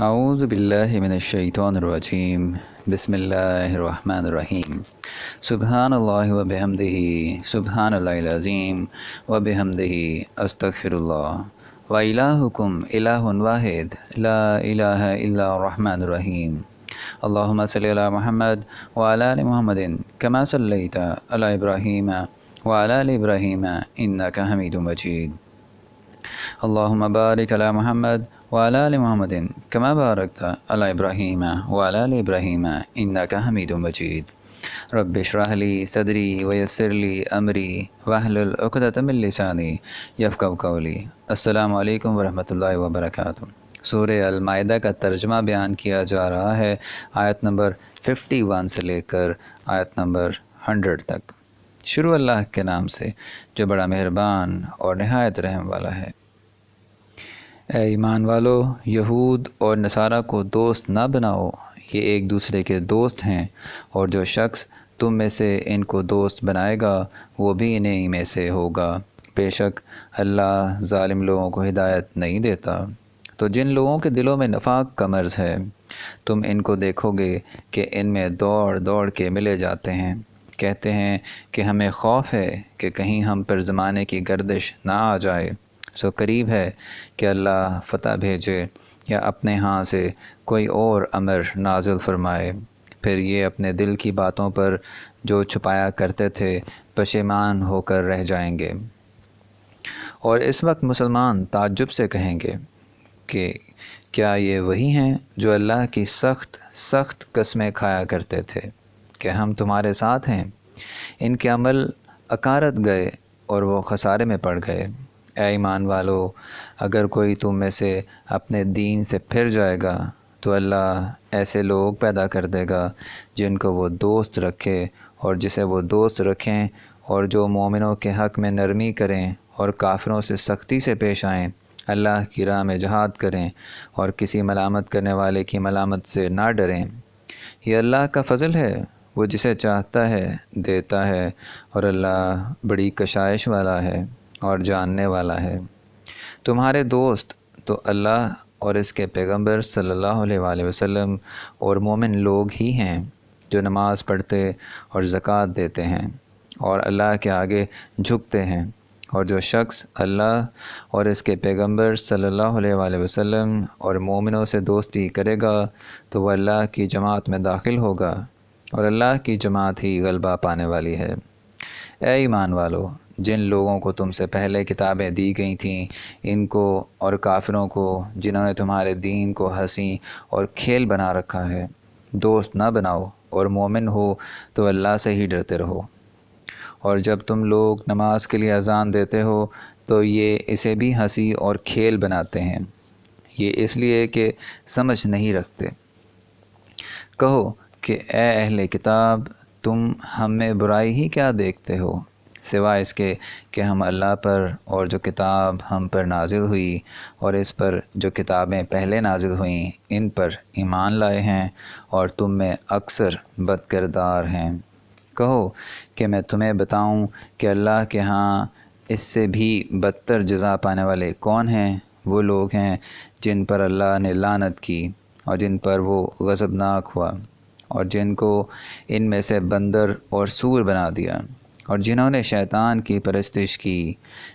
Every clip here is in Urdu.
اعوذ باللہ من الشیطان الرجیم بسم اللہ الرحمن الرحیم سبحان اللہ و بحمدہ سبحان اللہ العظیم و بحمدہ استغفر اللہ و الہکم الہ واحد لا الہ الا الرحمن الرحیم اللہم صلی علی محمد وعلی آل محمد کما صلیت علی ابراہیم وعلی آل ابراہیم انک حمید مجید اللہم بارک علی محمد وعلی آل محمد کما بارکت علی ابراہیم وعلی آل ابراہیم انک حمید مجید رب اشرح لی صدری ویسر لی امری واحلل عقدۃ من لسانی یفقہوا قولی۔ السلام علیکم ورحمۃ اللہ وبرکاتہ۔ سورہ المائدہ کا ترجمہ بیان کیا جا رہا ہے آیت نمبر 51 سے لے کر آیت نمبر 100 تک۔ شروع اللہ کے نام سے جو بڑا مہربان اور نہایت رحم والا ہے۔ اے ایمان والو، یہود اور نصارہ کو دوست نہ بناؤ، یہ ایک دوسرے کے دوست ہیں، اور جو شخص تم میں سے ان کو دوست بنائے گا وہ بھی انہی میں سے ہوگا۔ بے شک اللہ ظالم لوگوں کو ہدایت نہیں دیتا۔ تو جن لوگوں کے دلوں میں نفاق کا مرض ہے، تم ان کو دیکھو گے کہ ان میں دوڑ دوڑ کے ملے جاتے ہیں، کہتے ہیں کہ ہمیں خوف ہے کہ کہیں ہم پر زمانے کی گردش نہ آ جائے، سو قریب ہے کہ اللہ فتح بھیجے یا اپنے ہاں سے کوئی اور امر نازل فرمائے، پھر یہ اپنے دل کی باتوں پر جو چھپایا کرتے تھے پشیمان ہو کر رہ جائیں گے۔ اور اس وقت مسلمان تعجب سے کہیں گے کہ کیا یہ وہی ہیں جو اللہ کی سخت سخت قسمیں کھایا کرتے تھے کہ ہم تمہارے ساتھ ہیں؟ ان کے عمل اکارت گئے اور وہ خسارے میں پڑ گئے۔ اے ایمان والو، اگر کوئی تم میں سے اپنے دین سے پھر جائے گا تو اللہ ایسے لوگ پیدا کر دے گا جن کو وہ دوست رکھے اور جسے وہ دوست رکھیں، اور جو مومنوں کے حق میں نرمی کریں اور کافروں سے سختی سے پیش آئیں، اللہ کی راہ میں جہاد کریں اور کسی ملامت کرنے والے کی ملامت سے نہ ڈریں۔ یہ اللہ کا فضل ہے، وہ جسے چاہتا ہے دیتا ہے، اور اللہ بڑی کشائش والا ہے اور جاننے والا ہے۔ تمہارے دوست تو اللہ اور اس کے پیغمبر صلی اللہ علیہ وآلہ وسلم اور مومن لوگ ہی ہیں جو نماز پڑھتے اور زکوٰۃ دیتے ہیں اور اللہ کے آگے جھکتے ہیں، اور جو شخص اللہ اور اس کے پیغمبر صلی اللہ علیہ وآلہ وسلم اور مومنوں سے دوستی کرے گا تو وہ اللہ کی جماعت میں داخل ہوگا، اور اللہ کی جماعت ہی غلبہ پانے والی ہے۔ اے ایمان والو، جن لوگوں کو تم سے پہلے کتابیں دی گئی تھیں، ان کو اور کافروں کو جنہوں نے تمہارے دین کو ہنسی اور کھیل بنا رکھا ہے، دوست نہ بناؤ، اور مومن ہو تو اللہ سے ہی ڈرتے رہو۔ اور جب تم لوگ نماز کے لیے اذان دیتے ہو تو یہ اسے بھی ہنسی اور کھیل بناتے ہیں، یہ اس لیے کہ سمجھ نہیں رکھتے۔ کہو کہ اے اہل کتاب، تم ہم میں برائی ہی کیا دیکھتے ہو، سوائے اس کے کہ ہم اللہ پر اور جو کتاب ہم پر نازل ہوئی اور اس پر جو کتابیں پہلے نازل ہوئیں ان پر ایمان لائے ہیں، اور تم میں اکثر بد کردار ہیں۔ کہو کہ میں تمہیں بتاؤں کہ اللہ کے ہاں اس سے بھی بدتر جزا پانے والے کون ہیں؟ وہ لوگ ہیں جن پر اللہ نے لعنت کی اور جن پر وہ غضبناک ہوا، اور جن کو ان میں سے بندر اور سور بنا دیا، اور جنہوں نے شیطان کی پرستش کی،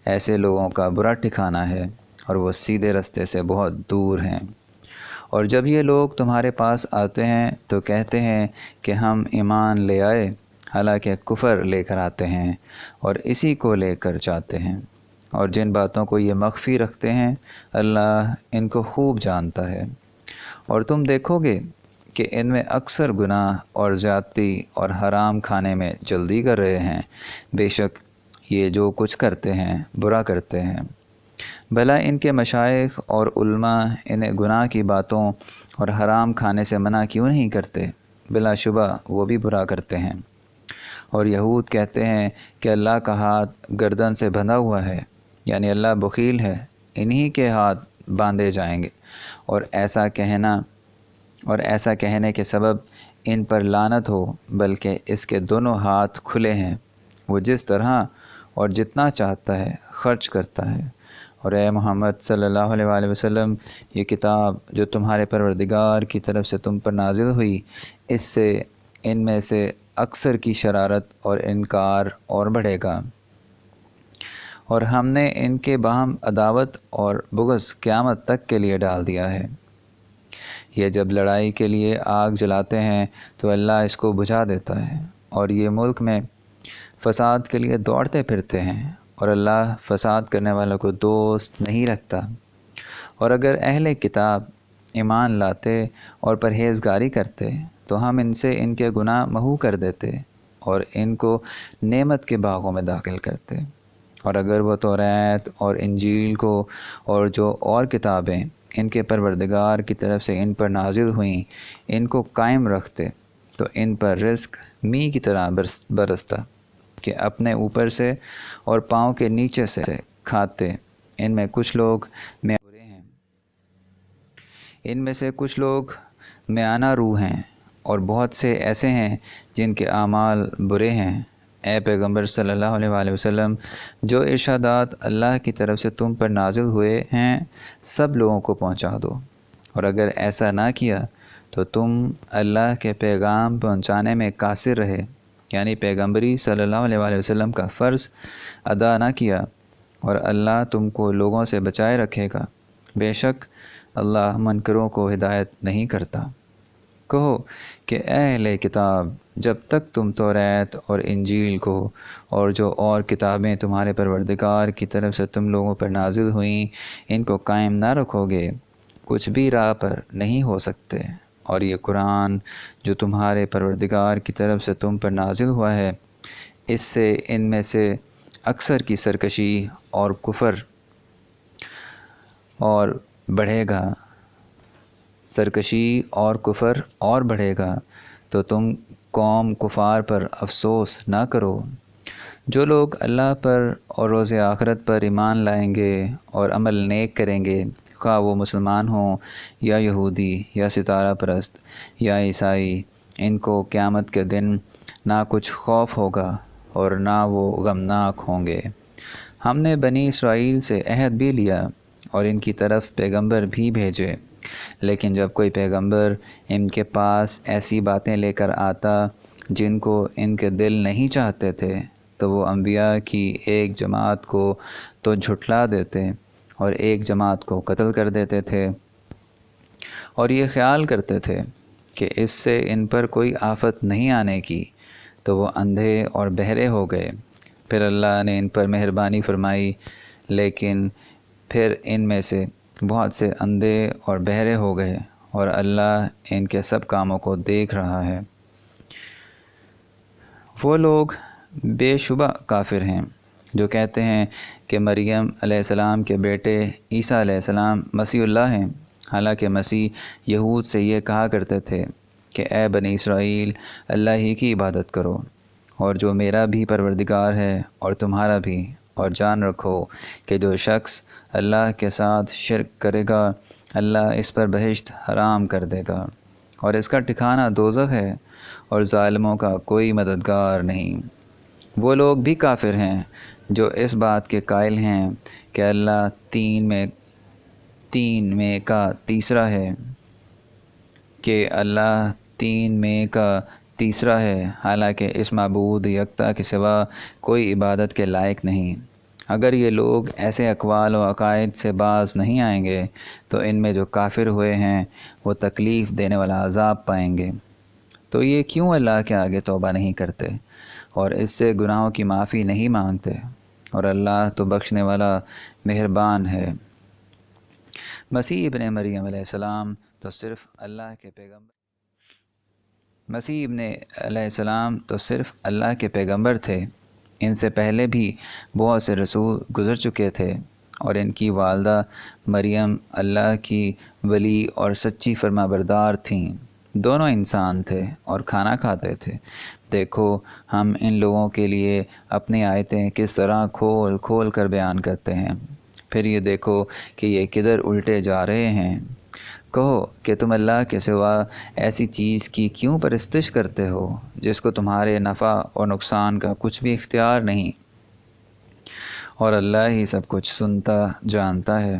ایسے لوگوں کا برا ٹھکانہ ہے، اور وہ سیدھے رستے سے بہت دور ہیں۔ اور جب یہ لوگ تمہارے پاس آتے ہیں تو کہتے ہیں کہ ہم ایمان لے آئے، حالانکہ کفر لے کر آتے ہیں اور اسی کو لے کر جاتے ہیں، اور جن باتوں کو یہ مخفی رکھتے ہیں اللہ ان کو خوب جانتا ہے۔ اور تم دیکھو گے کہ ان میں اکثر گناہ اور زیادتی اور حرام کھانے میں جلدی کر رہے ہیں، بے شک یہ جو کچھ کرتے ہیں برا کرتے ہیں۔ بھلا ان کے مشائخ اور علماء انہیں گناہ کی باتوں اور حرام کھانے سے منع کیوں نہیں کرتے؟ بلا شبہ وہ بھی برا کرتے ہیں۔ اور یہود کہتے ہیں کہ اللہ کا ہاتھ گردن سے بندھا ہوا ہے، یعنی اللہ بخیل ہے، انہی کے ہاتھ باندھے جائیں گے، اور ایسا کہنے کے سبب ان پر لعنت ہو، بلکہ اس کے دونوں ہاتھ کھلے ہیں، وہ جس طرح اور جتنا چاہتا ہے خرچ کرتا ہے، اور اے محمد صلی اللہ علیہ وآلہ وسلم، یہ کتاب جو تمہارے پروردگار کی طرف سے تم پر نازل ہوئی، اس سے ان میں سے اکثر کی شرارت اور انکار اور بڑھے گا، اور ہم نے ان کے باہم عداوت اور بغض قیامت تک کے لیے ڈال دیا ہے۔ یہ جب لڑائی کے لیے آگ جلاتے ہیں تو اللہ اس کو بجھا دیتا ہے، اور یہ ملک میں فساد کے لیے دوڑتے پھرتے ہیں، اور اللہ فساد کرنے والوں کو دوست نہیں رکھتا۔ اور اگر اہل کتاب ایمان لاتے اور پرہیزگاری کرتے تو ہم ان سے ان کے گناہ محو کر دیتے اور ان کو نعمت کے باغوں میں داخل کرتے۔ اور اگر وہ توریت اور انجیل کو اور جو اور کتابیں ان کے پروردگار کی طرف سے ان پر نازل ہوئیں ان کو قائم رکھتے تو ان پر رزق می کی طرح برستا کہ اپنے اوپر سے اور پاؤں کے نیچے سے کھاتے۔ ان میں کچھ لوگ برے ہیں، ان میں سے کچھ لوگ میانہ روح ہیں، اور بہت سے ایسے ہیں جن کے اعمال برے ہیں۔ اے پیغمبر صلی اللہ علیہ وآلہ وسلم، جو ارشادات اللہ کی طرف سے تم پر نازل ہوئے ہیں سب لوگوں کو پہنچا دو، اور اگر ایسا نہ کیا تو تم اللہ کے پیغام پہنچانے میں قاصر رہے، یعنی پیغمبری صلی اللہ علیہ وآلہ وسلم کا فرض ادا نہ کیا، اور اللہ تم کو لوگوں سے بچائے رکھے گا۔ بے شک اللہ منکروں کو ہدایت نہیں کرتا۔ کہو کہ اے اہل کتاب، جب تک تم توریت اور انجیل کو اور جو اور کتابیں تمہارے پروردگار کی طرف سے تم لوگوں پر نازل ہوئیں ان کو قائم نہ رکھو گے، کچھ بھی راہ پر نہیں ہو سکتے۔ اور یہ قرآن جو تمہارے پروردگار کی طرف سے تم پر نازل ہوا ہے، اس سے ان میں سے اکثر کی سرکشی اور کفر اور بڑھے گا، سرکشی اور کفر اور بڑھے گا، تو تم قوم کفار پر افسوس نہ کرو۔ جو لوگ اللہ پر اور روز آخرت پر ایمان لائیں گے اور عمل نیک کریں گے، خواہ وہ مسلمان ہوں یا یہودی یا ستارہ پرست یا عیسائی، ان کو قیامت کے دن نہ کچھ خوف ہوگا اور نہ وہ غمناک ہوں گے۔ ہم نے بنی اسرائیل سے عہد بھی لیا اور ان کی طرف پیغمبر بھی بھیجے، لیکن جب کوئی پیغمبر ان کے پاس ایسی باتیں لے کر آتا جن کو ان کے دل نہیں چاہتے تھے تو وہ انبیاء کی ایک جماعت کو تو جھٹلا دیتے اور ایک جماعت کو قتل کر دیتے تھے، اور یہ خیال کرتے تھے کہ اس سے ان پر کوئی آفت نہیں آنے کی، تو وہ اندھے اور بہرے ہو گئے۔ پھر اللہ نے ان پر مہربانی فرمائی، لیکن پھر ان میں سے بہت سے اندھے اور بہرے ہو گئے، اور اللہ ان کے سب کاموں کو دیکھ رہا ہے۔ وہ لوگ بے شبہ کافر ہیں جو کہتے ہیں کہ مریم علیہ السلام کے بیٹے عیسیٰ علیہ السلام مسیح اللہ ہیں، حالانکہ مسیح یہود سے یہ کہا کرتے تھے کہ اے بنی اسرائیل، اللہ ہی کی عبادت کرو، اور جو میرا بھی پروردگار ہے اور تمہارا بھی، اور جان رکھو کہ جو شخص اللہ کے ساتھ شرک کرے گا اللہ اس پر بہشت حرام کر دے گا، اور اس کا ٹھکانہ دوزخ ہے، اور ظالموں کا کوئی مددگار نہیں۔ وہ لوگ بھی کافر ہیں جو اس بات کے قائل ہیں کہ اللہ تین میں کا تیسرا ہے، حالانکہ اس معبود یکتا کے سوا کوئی عبادت کے لائق نہیں۔ اگر یہ لوگ ایسے اقوال و عقائد سے باز نہیں آئیں گے تو ان میں جو کافر ہوئے ہیں وہ تکلیف دینے والا عذاب پائیں گے۔ تو یہ کیوں اللہ کے آگے توبہ نہیں کرتے اور اس سے گناہوں کی معافی نہیں مانگتے، اور اللہ تو بخشنے والا مہربان ہے۔ مسیح ابن مریم علیہ السلام تو صرف اللہ کے پیغمبر تھے۔ ان سے پہلے بھی بہت سے رسول گزر چکے تھے، اور ان کی والدہ مریم اللہ کی ولی اور سچی فرمانبردار تھیں۔ دونوں انسان تھے اور کھانا کھاتے تھے۔ دیکھو ہم ان لوگوں کے لیے اپنی آیتیں کس طرح کھول کھول کر بیان کرتے ہیں، پھر یہ دیکھو کہ یہ کدھر الٹے جا رہے ہیں۔ کہو کہ تم اللہ کے سوا ایسی چیز کی کیوں پرستش کرتے ہو جس کو تمہارے نفع اور نقصان کا کچھ بھی اختیار نہیں، اور اللہ ہی سب کچھ سنتا جانتا ہے۔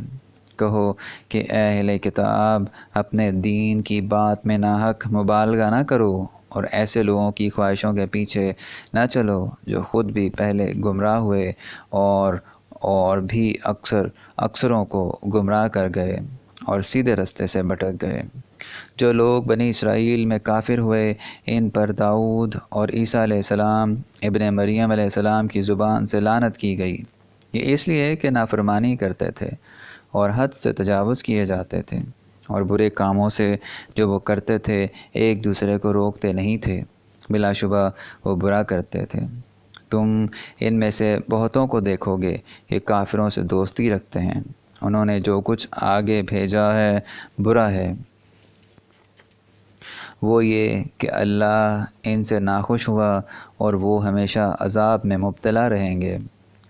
کہو کہ اے اہل کتاب، اپنے دین کی بات میں ناحق مبالغہ نہ کرو اور ایسے لوگوں کی خواہشوں کے پیچھے نہ چلو جو خود بھی پہلے گمراہ ہوئے اور بھی اکثروں کو گمراہ کر گئے اور سیدھے رستے سے بھٹک گئے۔ جو لوگ بنی اسرائیل میں کافر ہوئے، ان پر داؤد اور عیسیٰ علیہ السلام ابن مریم علیہ السلام کی زبان سے لعنت کی گئی۔ یہ اس لیے کہ نافرمانی کرتے تھے اور حد سے تجاوز کیے جاتے تھے، اور برے کاموں سے جو وہ کرتے تھے ایک دوسرے کو روکتے نہیں تھے۔ بلا شبہ وہ برا کرتے تھے۔ تم ان میں سے بہتوں کو دیکھو گے کہ کافروں سے دوستی رکھتے ہیں۔ انہوں نے جو کچھ آگے بھیجا ہے برا ہے، وہ یہ کہ اللہ ان سے ناخوش ہوا اور وہ ہمیشہ عذاب میں مبتلا رہیں گے۔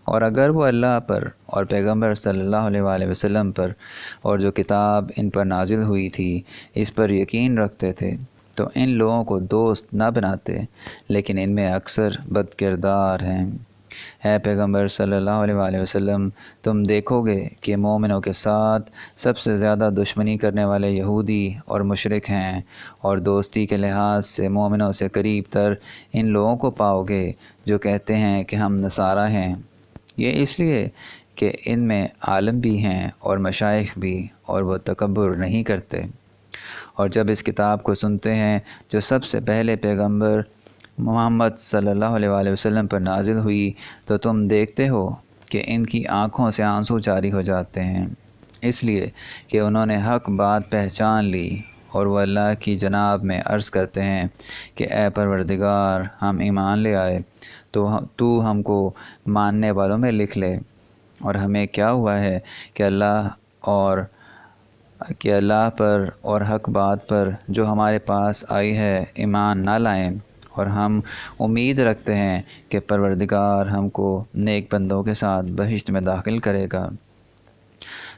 اور اگر وہ اللہ پر اور پیغمبر صلی اللہ علیہ وآلہ وسلم پر اور جو کتاب ان پر نازل ہوئی تھی اس پر یقین رکھتے تھے تو ان لوگوں کو دوست نہ بناتے، لیکن ان میں اکثر بد کردار ہیں۔ اے پیغمبر صلی اللہ علیہ وآلہ وسلم، تم دیکھو گے کہ مومنوں کے ساتھ سب سے زیادہ دشمنی کرنے والے یہودی اور مشرک ہیں، اور دوستی کے لحاظ سے مومنوں سے قریب تر ان لوگوں کو پاؤ گے جو کہتے ہیں کہ ہم نصارہ ہیں۔ یہ اس لیے کہ ان میں عالم بھی ہیں اور مشائخ بھی، اور وہ تکبر نہیں کرتے۔ اور جب اس کتاب کو سنتے ہیں جو سب سے پہلے پیغمبر محمد صلی اللہ علیہ وآلہ وسلم پر نازل ہوئی، تو تم دیکھتے ہو کہ ان کی آنکھوں سے آنسو جاری ہو جاتے ہیں، اس لیے کہ انہوں نے حق بات پہچان لی، اور وہ اللہ کی جناب میں عرض کرتے ہیں کہ اے پروردگار، ہم ایمان لے آئے تو ہم کو ماننے والوں میں لکھ لے، اور ہمیں کیا ہوا ہے کہ اللہ پر اور حق بات پر جو ہمارے پاس آئی ہے ایمان نہ لائیں، اور ہم امید رکھتے ہیں کہ پروردگار ہم کو نیک بندوں کے ساتھ بہشت میں داخل کرے گا۔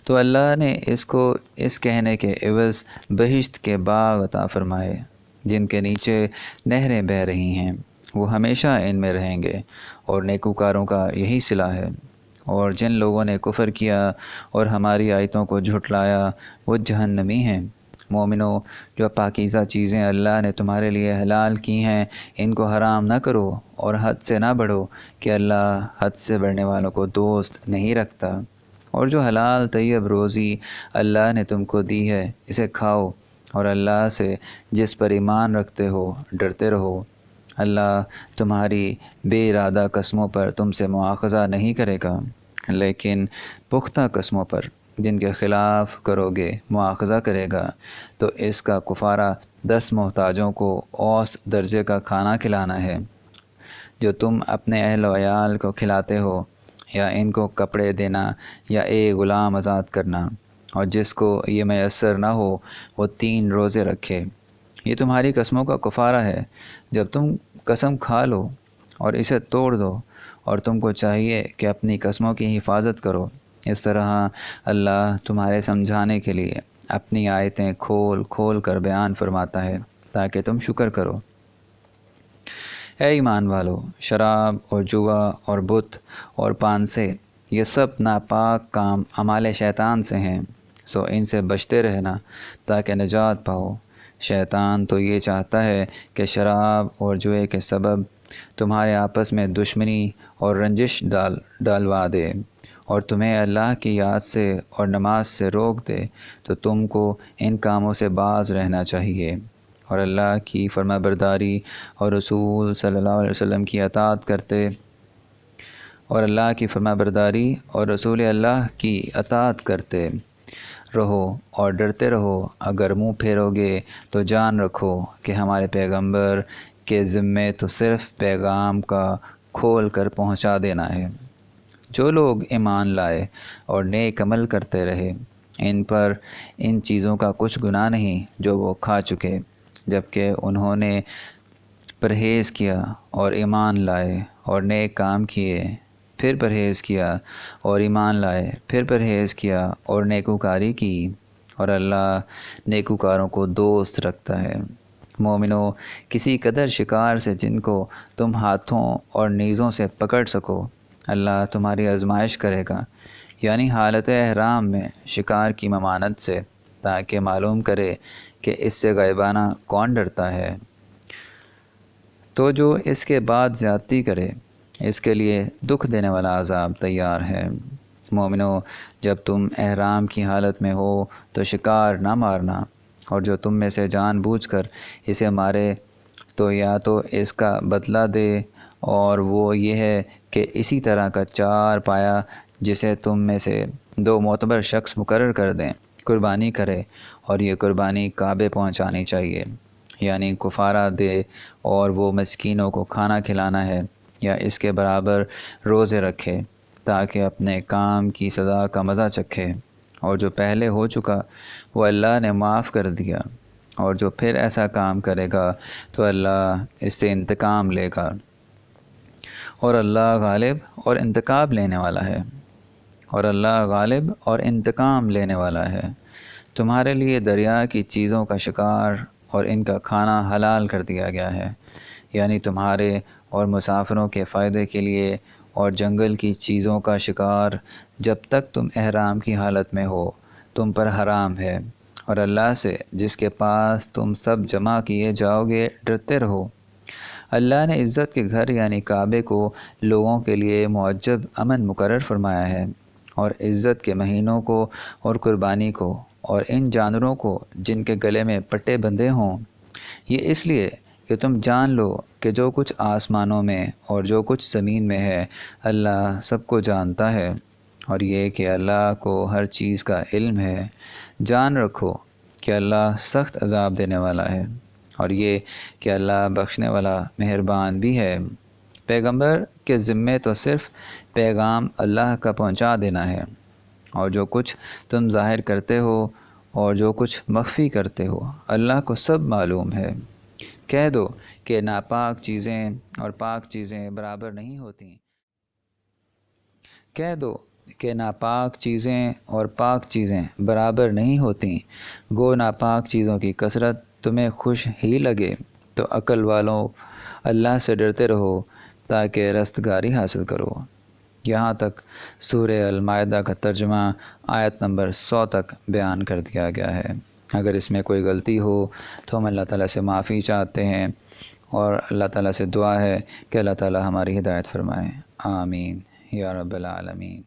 تو اللہ نے اس کہنے کے عوض بہشت کے باغ عطا فرمائے جن کے نیچے نہریں بہہ رہی ہیں، وہ ہمیشہ ان میں رہیں گے، اور نیکوکاروں کا یہی صلہ ہے۔ اور جن لوگوں نے کفر کیا اور ہماری آیتوں کو جھٹلایا وہ جہنمی ہیں۔ مومنوں، جو پاکیزہ چیزیں اللہ نے تمہارے لیے حلال کی ہیں ان کو حرام نہ کرو، اور حد سے نہ بڑھو کہ اللہ حد سے بڑھنے والوں کو دوست نہیں رکھتا۔ اور جو حلال طیب روزی اللہ نے تم کو دی ہے اسے کھاؤ، اور اللہ سے جس پر ایمان رکھتے ہو ڈرتے رہو۔ اللہ تمہاری بے ارادہ قسموں پر تم سے مواخذہ نہیں کرے گا، لیکن پختہ قسموں پر جن کے خلاف کرو گے مواخذہ کرے گا۔ تو اس کا کفارہ 10 محتاجوں کو اوس درجے کا کھانا کھلانا ہے جو تم اپنے اہل و عیال کو کھلاتے ہو، یا ان کو کپڑے دینا یا ایک غلام آزاد کرنا، اور جس کو یہ میسر نہ ہو وہ 3 روزے رکھے۔ یہ تمہاری قسموں کا کفارہ ہے جب تم قسم کھا لو اور اسے توڑ دو، اور تم کو چاہیے کہ اپنی قسموں کی حفاظت کرو۔ اس طرح اللہ تمہارے سمجھانے کے لیے اپنی آیتیں کھول کھول کر بیان فرماتا ہے تاکہ تم شکر کرو۔ اے ایمان والو، شراب اور جوا اور بت اور پانسے یہ سب ناپاک کام اعمال شیطان سے ہیں، سو ان سے بچتے رہنا تاکہ نجات پاؤ۔ شیطان تو یہ چاہتا ہے کہ شراب اور جوئے کے سبب تمہارے آپس میں دشمنی اور رنجش ڈالوا دے، اور تمہیں اللہ کی یاد سے اور نماز سے روک دے، تو تم کو ان کاموں سے باز رہنا چاہیے، اور اللہ کی فرما برداری اور رسول صلی اللہ علیہ وسلم کی اطاعت کرتے رہو اور ڈرتے رہو۔ اگر منہ پھیرو گے تو جان رکھو کہ ہمارے پیغمبر کے ذمے تو صرف پیغام کا کھول کر پہنچا دینا ہے۔ جو لوگ ایمان لائے اور نیک عمل کرتے رہے ان پر ان چیزوں کا کچھ گناہ نہیں جو وہ کھا چکے، جبکہ انہوں نے پرہیز کیا اور ایمان لائے اور نیک کام کیے، پھر پرہیز کیا اور ایمان لائے، پھر پرہیز کیا اور نیکوکاری کی، اور اللہ نیکوکاروں کو دوست رکھتا ہے۔ مومنوں، کسی قدر شکار سے جن کو تم ہاتھوں اور نیزوں سے پکڑ سکو اللہ تمہاری آزمائش کرے گا، یعنی حالت احرام میں شکار کی ممانت سے، تاکہ معلوم کرے کہ اس سے غائبانہ کون ڈرتا ہے۔ تو جو اس کے بعد زیادتی کرے، اس کے لیے دکھ دینے والا عذاب تیار ہے۔ مومنو، جب تم احرام کی حالت میں ہو تو شکار نہ مارنا، اور جو تم میں سے جان بوجھ کر اسے مارے تو یا تو اس کا بدلہ دے، اور وہ یہ ہے کہ اسی طرح کا 4 پایا جسے تم میں سے 2 معتبر شخص مقرر کر دیں قربانی کرے، اور یہ قربانی کعبے پہنچانی چاہیے، یعنی کفارہ دے، اور وہ مسکینوں کو کھانا کھلانا ہے یا اس کے برابر روزے رکھے، تاکہ اپنے کام کی سزا کا مزہ چکھے، اور جو پہلے ہو چکا وہ اللہ نے معاف کر دیا، اور جو پھر ایسا کام کرے گا تو اللہ اس سے انتقام لے گا، اور اللہ غالب اور انتقام لینے والا ہے، اور اللہ غالب اور انتقام لینے والا ہے۔ تمہارے لیے دریا کی چیزوں کا شکار اور ان کا کھانا حلال کر دیا گیا ہے، یعنی تمہارے اور مسافروں کے فائدے کے لیے، اور جنگل کی چیزوں کا شکار جب تک تم احرام کی حالت میں ہو تم پر حرام ہے، اور اللہ سے جس کے پاس تم سب جمع کیے جاؤ گے ڈرتے رہو۔ اللہ نے عزت کے گھر یعنی کعبے کو لوگوں کے لیے معجب امن مقرر فرمایا ہے، اور عزت کے مہینوں کو اور قربانی کو اور ان جانوروں کو جن کے گلے میں پٹے بندھے ہوں، یہ اس لیے کہ تم جان لو کہ جو کچھ آسمانوں میں اور جو کچھ زمین میں ہے اللہ سب کو جانتا ہے، اور یہ کہ اللہ کو ہر چیز کا علم ہے۔ جان رکھو کہ اللہ سخت عذاب دینے والا ہے، اور یہ کہ اللہ بخشنے والا مہربان بھی ہے۔ پیغمبر کے ذمے تو صرف پیغام اللہ کا پہنچا دینا ہے، اور جو کچھ تم ظاہر کرتے ہو اور جو کچھ مخفی کرتے ہو اللہ کو سب معلوم ہے۔ کہہ دو کہ ناپاک چیزیں اور پاک چیزیں برابر نہیں ہوتیں۔ کہہ دو کہ ناپاک چیزیں اور پاک چیزیں برابر نہیں ہوتیں۔ گو ناپاک چیزوں کی کثرت تمہیں خوش ہی لگے تو عقل والوں اللہ سے ڈرتے رہو تاکہ رستگاری حاصل کرو۔ یہاں تک سورہ المائدہ کا ترجمہ آیت نمبر 100 تک بیان کر دیا گیا ہے۔ اگر اس میں کوئی غلطی ہو تو ہم اللہ تعالیٰ سے معافی چاہتے ہیں، اور اللہ تعالیٰ سے دعا ہے کہ اللہ تعالیٰ ہماری ہدایت فرمائے۔ آمین یا رب العالمین۔